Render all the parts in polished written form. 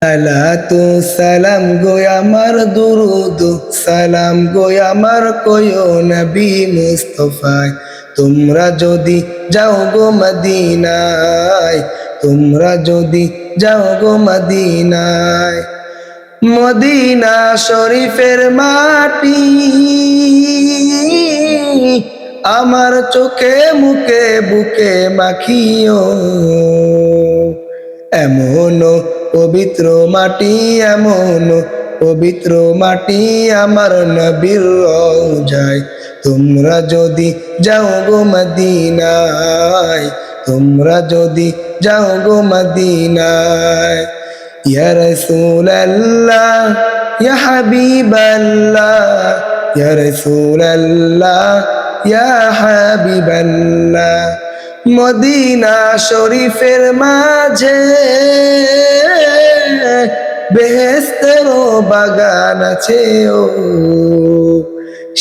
সালাতু সালাম গো আমার দুরুদ সালাম গো আমার কয়ো নবী মুস্তাফায়। তোমরা যদি যাও গো মদিনায়, তোমরা যদি যাও গো মদিনায়, মদিনা শরীফের মাটি আমার চোখে মুখে বুকে মাখিও। এমন পবিত্র মাটি, এমন পবিত্র মাটি আমার নবীর রওজায়। তোমরা যদি যাও গো মদিনায়, তোমরা যদি যাও গো মদিনায়। ইয়া রাসূলুল্লাহ ইয়া হাবিবাল্লাহ, ইয়া রাসূলুল্লাহ ইয়া হাবিবাল্লাহ। মদিনা শরীফের মাঝে বেহেশতেরও বাগান আছে ও,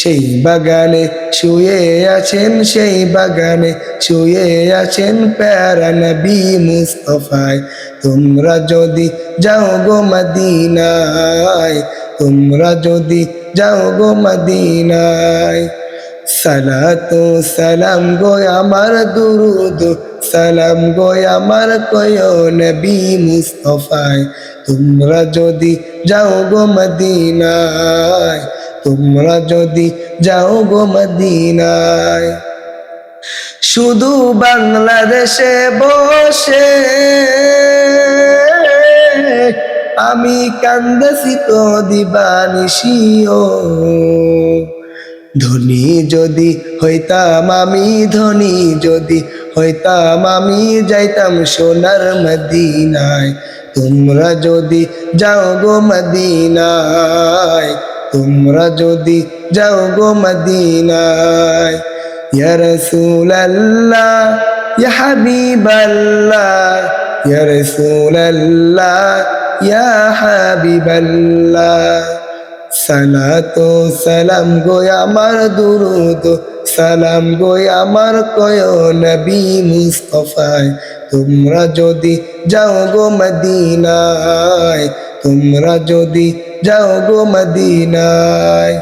সেই বাগানে শুয়ে আছেন, সেই বাগানে শুয়ে আছেন প্যারা নবী মুস্তাফায়। তোমরা যদি যাও গো মদিনায়, তোমরা যদি যাও গো মদিনায়। সালাতু সালাম গো আমার দুরুদ সালাম গো আমার কয়ো নবী মুস্তাফায়। তোমরা যদি যাও গো মদিনায়, তোমরা যদি যাও গো মদিনায়। শুধু বাংলাদেশে বসে আমি কান্দেছি তো দিবানিশিও। ধনী যদি হইতাম আমি, ধনী যদি হইতাম আমি, যাইতাম সোনার মদিনায়। তোমরা যদি যাও গো মদিনায়, তোমরা যদি যাও গো মদিনায়। ইয়া রাসূলুল্লাহ ইয়া হাবিবাল্লাহ, ইয়া রাসূলুল্লাহ ইয়া হাবিবাল্লাহ। সালাতু সালাম গো আমার দুরুদ সালাম গো আমার কয়ো নবী মুস্তাফায়। তোমরা যদি যাও গো মদিনায়, তোমরা যদি যাও গো মদিনায়।